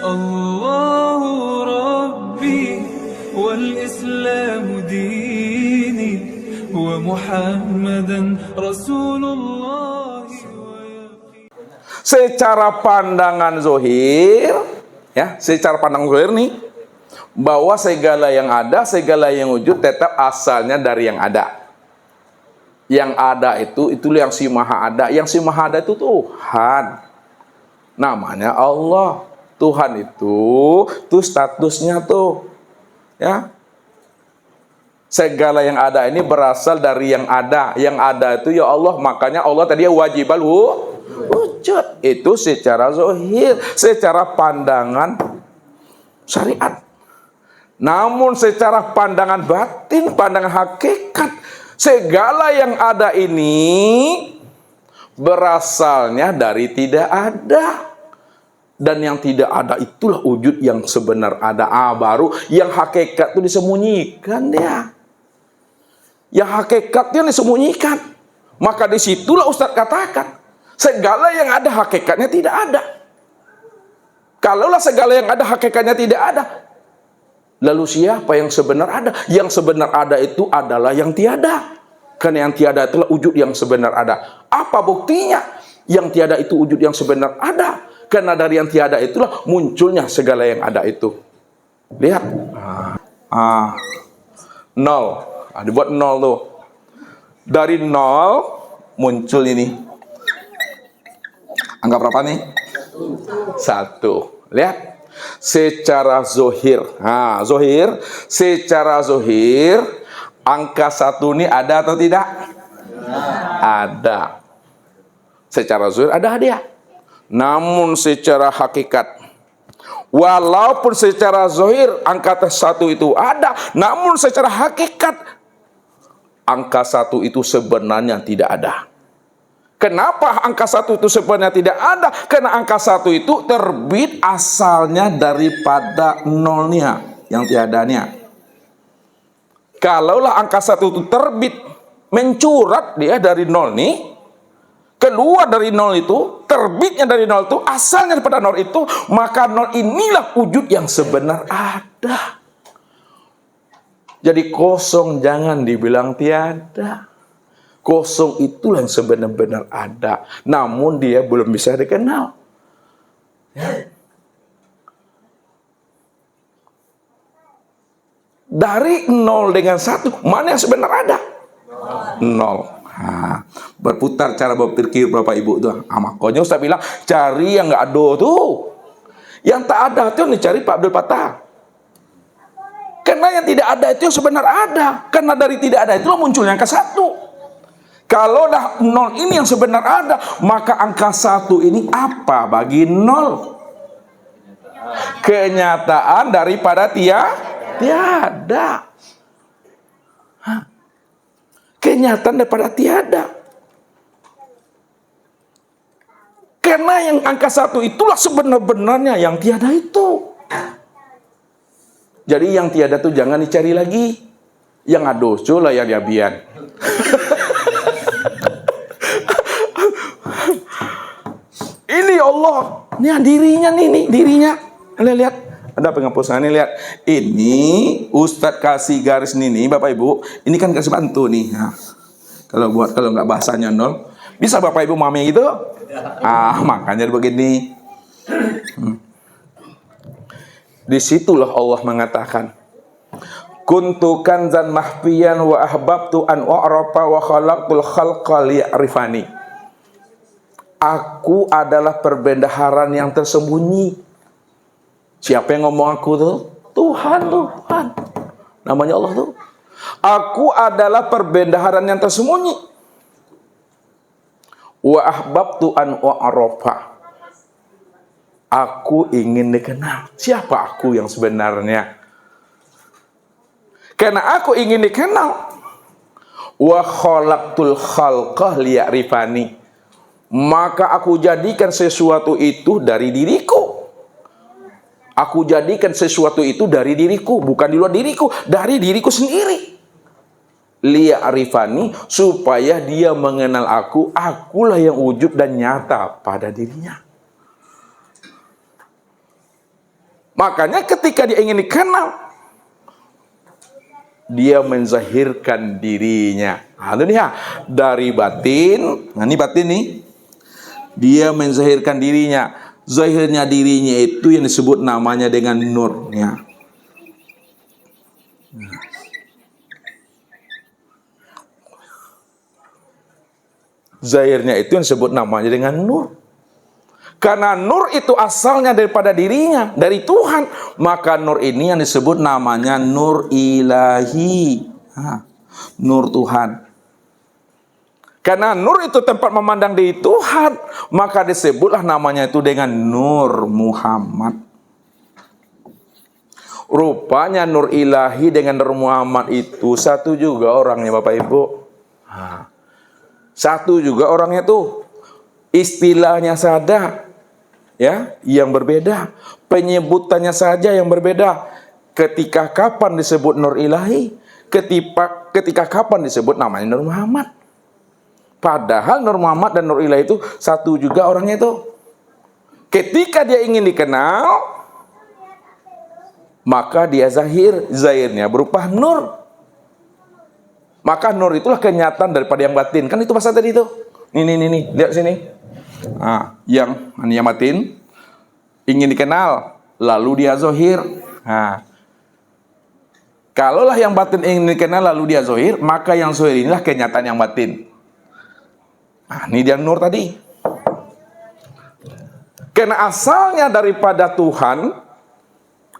الله ربي والإسلام ديني ومحمدا رسول الله. Secara pandangan zohir, ya, secara pandang zohir nih, bahwa segala yang ada, segala yang wujud tetap asalnya dari yang ada. Yang ada itu yang si maha ada. Yang si maha ada itu Tuhan. Namanya Allah. Tuhan itu statusnya tuh, ya. Segala yang ada ini berasal dari yang ada. Yang ada itu ya Allah. Makanya Allah tadi wajibal wujud. Itu secara zahir, secara pandangan syariat. Namun secara pandangan batin, pandangan hakikat, segala yang ada ini berasalnya dari tidak ada. Dan yang tidak ada itulah wujud yang sebenar ada. Baru yang hakikat itu disembunyikan dia. Yang hakikatnya disembunyikan. Maka disitulah Ustadz katakan, segala yang ada hakikatnya tidak ada. Kalaulah segala yang ada hakikatnya tidak ada, lalu siapa yang sebenar ada? Yang sebenar ada itu adalah yang tiada. Karena yang tiada itulah wujud yang sebenar ada. Apa buktinya? Yang tiada itu wujud yang sebenar ada. Karena dari yang tiada itulah munculnya segala yang ada itu. Lihat. Nol. Dibuat nol tuh. Dari nol muncul ini. Angka berapa nih? 1. Lihat. Secara zohir. Zohir. Secara zohir. Angka 1 ini ada atau tidak? Ada. Secara zohir ada hadiah. Namun secara hakikat, walaupun secara zahir angka 1 itu ada, namun secara hakikat angka 1 itu sebenarnya tidak ada. Kenapa angka 1 itu sebenarnya tidak ada? Karena angka 1 itu terbit asalnya daripada nolnya, yang tiadanya. Kalaulah angka 1 itu terbit mencurat dia dari nol nih, keluar dari nol itu, terbitnya dari nol itu, asalnya daripada nol itu, maka nol inilah wujud yang sebenar ada. Jadi kosong jangan dibilang tiada. Kosong itulah yang sebenar-benar ada. Namun dia belum bisa dikenal. Ya. Dari nol dengan 1, mana yang sebenar ada? Nol. Berputar cara berpikir Bapak Ibu tuh. Makanya Ustaz bilang cari yang nggak ada tuh, yang tak ada tuh dicari Pak Abdul Fattah. Karena yang tidak ada itu yang sebenar ada. Karena dari tidak ada itu munculnya angka 1. Kalau dah nol ini yang sebenar ada, maka angka 1 ini apa bagi nol? Kenyataan daripada tiada. Kenyataan daripada tiada. Karena yang angka 1 itulah sebenar-benarnya yang tiada itu. Jadi yang tiada itu jangan dicari lagi. Yang adoso lah yang diabian. Ini Allah. Ini dirinya nih dirinya. Lihat. Ada penghapusan ini, lihat. Ini Ustadz kasih garis nih Bapak Ibu. Ini kan kasih bantu nih. Kalau nggak bahasanya nol, bisa Bapak Ibu mami gitu. Makanya begini. Disitulah Allah mengatakan, kuntu kanzan mahfiyan wa ahbabtu an u'rafa wa khalaqtul khalqa liya'rifani. Aku adalah perbendaharaan yang tersembunyi. Siapa yang ngomong aku tuh? Tuhan. Namanya Allah tuh. Aku adalah perbendaharaan yang tersembunyi. Wa ahbabtu an u'rafa. Aku ingin dikenal. Siapa aku yang sebenarnya? Karena aku ingin dikenal. Wa khalaqtul khalqa liya'rifani. Maka aku jadikan sesuatu itu dari diriku. Aku jadikan sesuatu itu dari diriku, bukan di luar diriku, dari diriku sendiri. Liya'rifani, supaya dia mengenal aku, akulah yang wujud dan nyata pada dirinya. Makanya ketika dia ingin dikenal, dia menzahirkan dirinya. Nah, itu dia dari batin. Nah, ini batin nih. Dia menzahirkan dirinya. Zahirnya dirinya itu yang disebut namanya dengan nurnya. Zahirnya itu yang disebut namanya dengan nur. Karena nur itu asalnya daripada dirinya, dari Tuhan. Maka nur ini yang disebut namanya nur ilahi. Nur Tuhan. Karena nur itu tempat memandang diri Tuhan, maka disebutlah namanya itu dengan Nur Muhammad. Rupanya nur ilahi dengan Nur Muhammad itu satu juga orangnya, Bapak Ibu. Satu juga orangnya tuh. Istilahnya saja ya yang berbeda, penyebutannya saja yang berbeda. Ketika kapan disebut nur ilahi, ketika kapan disebut namanya Nur Muhammad. Padahal Nur Muhammad dan Nur ilahi itu satu juga orangnya itu. Ketika dia ingin dikenal, maka dia zahirnya berupa nur. Maka nur itulah kenyataan daripada yang batin. Kan itu bahasa tadi itu. Nih, lihat sini. Nah, yang batin ingin dikenal, lalu dia zahir. Nah, kalaulah yang batin ingin dikenal lalu dia zahir, maka yang zahir inilah kenyataan yang batin. Nah, ini dia nur tadi. Karena asalnya daripada Tuhan,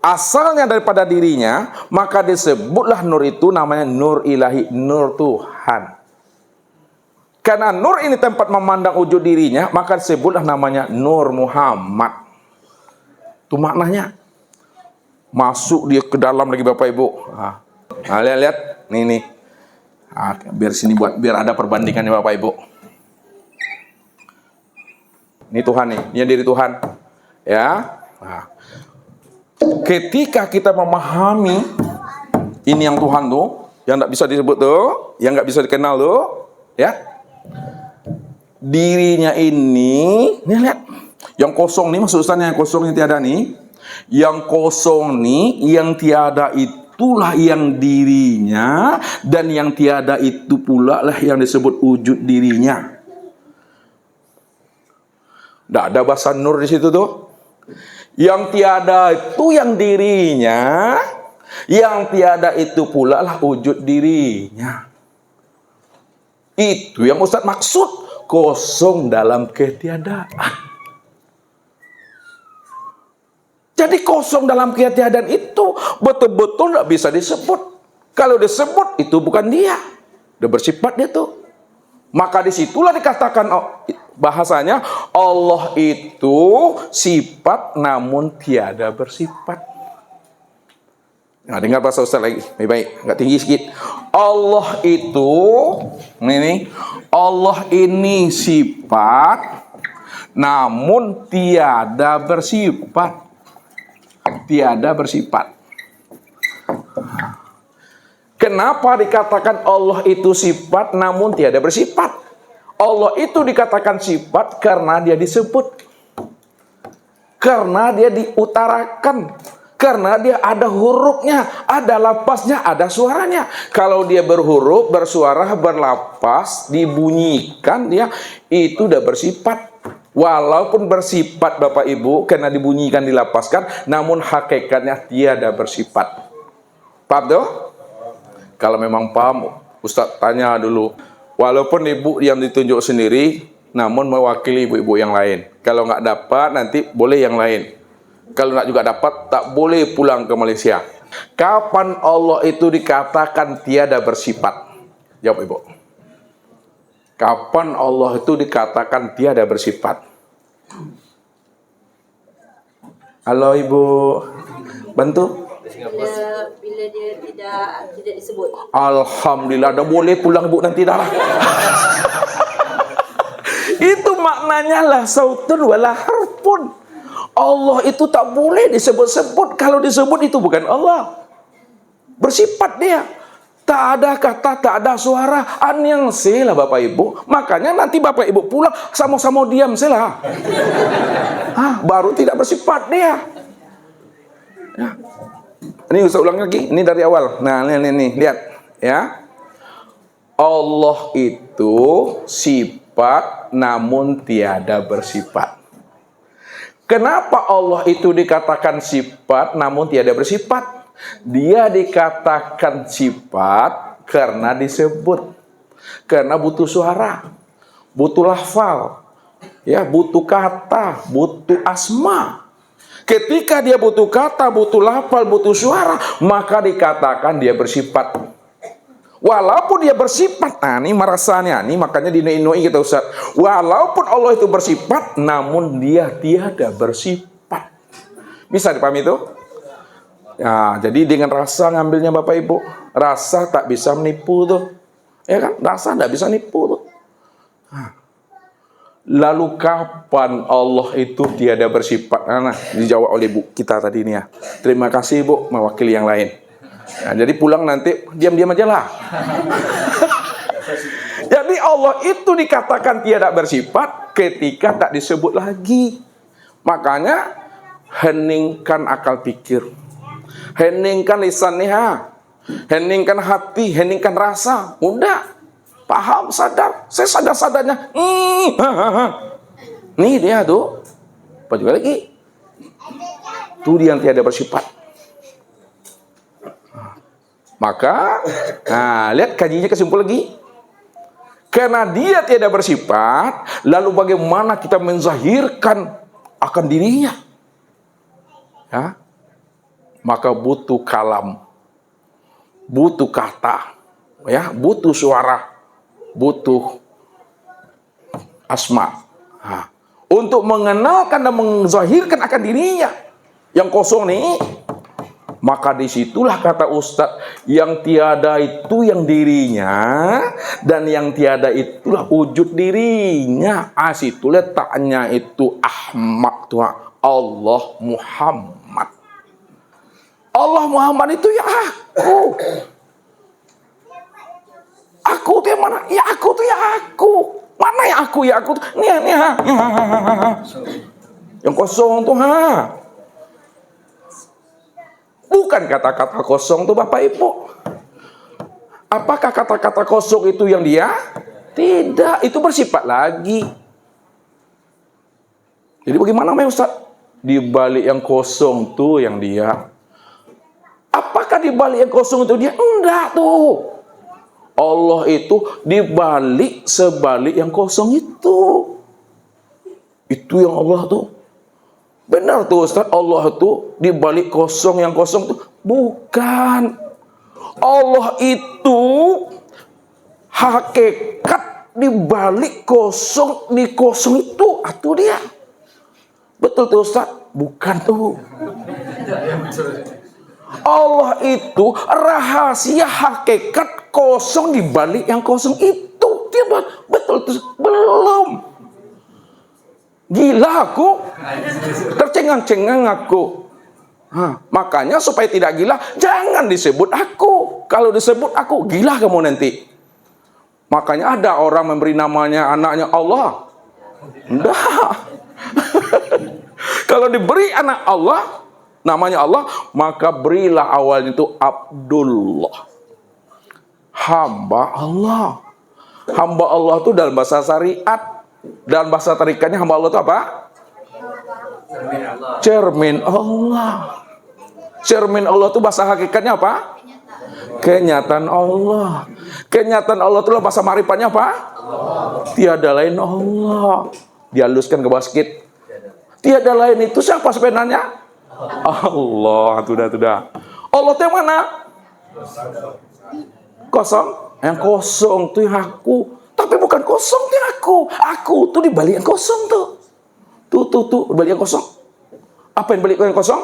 asalnya daripada dirinya, maka disebutlah nur itu namanya nur ilahi, nur Tuhan. Karena nur ini tempat memandang wujud dirinya, maka disebutlah namanya Nur Muhammad. Itu maknanya. Masuk dia ke dalam lagi Bapak Ibu. Nah, lihat. Nih. Biar sini biar ada perbandingannya Bapak Ibu. Ini Tuhan nih, ini diri Tuhan. Ya. Nah. Ketika kita memahami ini yang Tuhan tuh, yang tidak bisa disebut tuh, yang nggak bisa dikenal tuh, ya. Dirinya ini, nih lihat, yang kosong nih, maksud Ustaznya yang kosong yang tiada nih, yang kosong nih, yang tiada itulah yang dirinya, dan yang tiada itu pula lah yang disebut wujud dirinya. Tidak ada bahasa nur di situ tuh. Yang tiada itu yang dirinya, yang tiada itu pula lah wujud dirinya. Itu yang Ustaz maksud kosong dalam ketiadaan. Jadi kosong dalam ketiadaan itu betul-betul tidak bisa disebut. Kalau disebut itu bukan dia, udah bersifat dia tuh. Maka disitulah dikatakan bahasanya Allah itu sifat namun tiada bersifat. Nah, dengar bahasa Ustaz lagi, baik-baik, agak tinggi sedikit. Allah itu, Allah ini sifat namun tiada bersifat. Tiada bersifat. Kenapa dikatakan Allah itu sifat namun tiada bersifat? Allah itu dikatakan sifat karena dia disebut. Karena dia diutarakan. Karena dia ada hurufnya, ada lapasnya, ada suaranya. Kalau dia berhuruf, bersuara, berlapas, dibunyikan, dia itu udah bersifat. Walaupun bersifat Bapak Ibu, karena dibunyikan, dilapaskan, namun hakikatnya tiada bersifat. Paham tuh? Kalau memang paham, Ustaz tanya dulu. Walaupun ibu yang ditunjuk sendiri, namun mewakili ibu-ibu yang lain. Kalau nggak dapat, nanti boleh yang lain. Kalau nggak juga dapat, tak boleh pulang ke Malaysia. Kapan Allah itu dikatakan tiada bersifat? Jawab Ibu. Kapan Allah itu dikatakan tiada bersifat? Halo Ibu, bantu. Bila dia tidak disebut. Alhamdulillah, dah boleh pulang Ibu nanti dah lah. Itu maknanya lah sautun wala harfun. Allah itu tak boleh disebut-sebut. Kalau disebut itu bukan Allah. Bersifat dia. Tak ada kata, tak ada suara. Anyang lah Bapak Ibu. Makanya nanti Bapak Ibu pulang sama-sama diam lah. Baru tidak bersifat dia. Ya. Ini Ustaz ulang lagi, ini dari awal. Nah, nih, lihat ya. Allah itu sifat namun tiada bersifat. Kenapa Allah itu dikatakan sifat namun tiada bersifat? Dia dikatakan sifat karena disebut. Karena butuh suara, butuh lafal, ya, butuh kata, butuh asma. Ketika dia butuh kata, butuh lafal, butuh suara, maka dikatakan dia bersifat. Walaupun dia bersifat, nah ini merasanya, nih makanya dinoi kita Ustaz. Walaupun Allah itu bersifat, namun dia tiada bersifat. Bisa dipahami itu? Ya, jadi dengan rasa ngambilnya Bapak Ibu, rasa tak bisa menipu tuh, ya kan? Rasa tak bisa nipu tuh. Nah. Lalu kapan Allah itu tiada bersifat? Nah, dijawab oleh Bu kita tadi ini ya. Terima kasih Bu, mewakili yang lain. Nah, jadi pulang nanti diam-diam aja lah. Jadi Allah itu dikatakan tiada bersifat ketika tak disebut lagi. Makanya heningkan akal pikir, heningkan lisan liha, heningkan hati, heningkan rasa. Udah paham, sadar. Saya sadar-sadarnya. Nih dia tuh. Apa juga lagi? Itu dia yang tiada bersifat. Maka, nah, lihat kajiannya kesimpul lagi. Karena dia tiada bersifat, lalu bagaimana kita menzahirkan akan dirinya? Ya, maka butuh kalam, butuh kata, ya, butuh suara, butuh asma. Nah, untuk mengenalkan dan menzahirkan akan dirinya yang kosong nih. Maka disitulah kata Ustadz, yang tiada itu yang dirinya, dan yang tiada itulah wujud dirinya. Situ letaknya itu Ahmad Tuhan, Allah Muhammad. Allah Muhammad itu ya aku. Aku tuh yang mana? Ya aku tuh ya aku. Mana ya aku? Ya aku tuh. Nih. Yang kosong tuh bukan kata-kata kosong tuh Bapak Ibu. Apakah kata-kata kosong itu yang dia? Tidak, itu bersifat lagi. Jadi bagaimana Ustaz? Di balik yang kosong tuh yang dia. Apakah di balik yang kosong itu dia? Enggak tuh. Allah itu di balik sebalik yang kosong itu. Itu yang Allah tuh. Benar tuh Ustaz, Allah itu di balik kosong yang kosong tuh. Bukan. Allah itu hakikat di balik kosong, di kosong itu. Itu dia. Betul tuh Ustaz? Bukan tuh. Allah itu rahasia hakikat kosong di balik yang kosong itu. Dia betul tuh. Belum. Gila aku, tercengang-cengang aku. Makanya supaya tidak gila, jangan disebut aku. Kalau disebut aku, gila kamu nanti. Makanya ada orang memberi namanya anaknya Allah. Enggak. Kalau diberi anak Allah, namanya Allah, maka berilah awalnya itu Abdullah. Hamba Allah. Hamba Allah itu dalam bahasa syariat. Dan bahasa tarikatnya hamba Allah itu apa? Cermin Allah. Cermin Allah itu bahasa hakikatnya apa? Kenyataan Allah. Kenyataan Allah itu bahasa marifatnya apa? Tiada lain Allah. Dihaluskan ke basket. Tiada lain itu siapa sebenarnya? Allah. Sudah. Allah itu yang mana? Kosong. Yang kosong itu yang aku. Tapi bukan kosong dia aku. Aku tuh di balik yang kosong tuh. Tuh balik yang kosong. Apa yang balik yang kosong?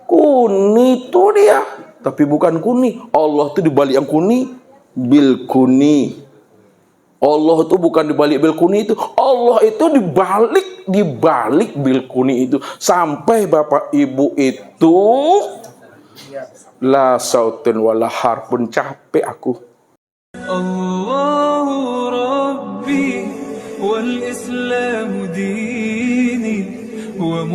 Kuni tuh dia. Tapi bukan kuni. Allah tuh di balik yang kuni. Bil kuni. Allah tuh bukan di balik bil kuni itu. Allah itu di balik bil kuni itu. Sampai Bapak Ibu itu la sautun wala harfun, capek aku. الله ربي والإسلام ديني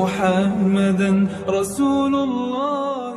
ومحمدا رسول الله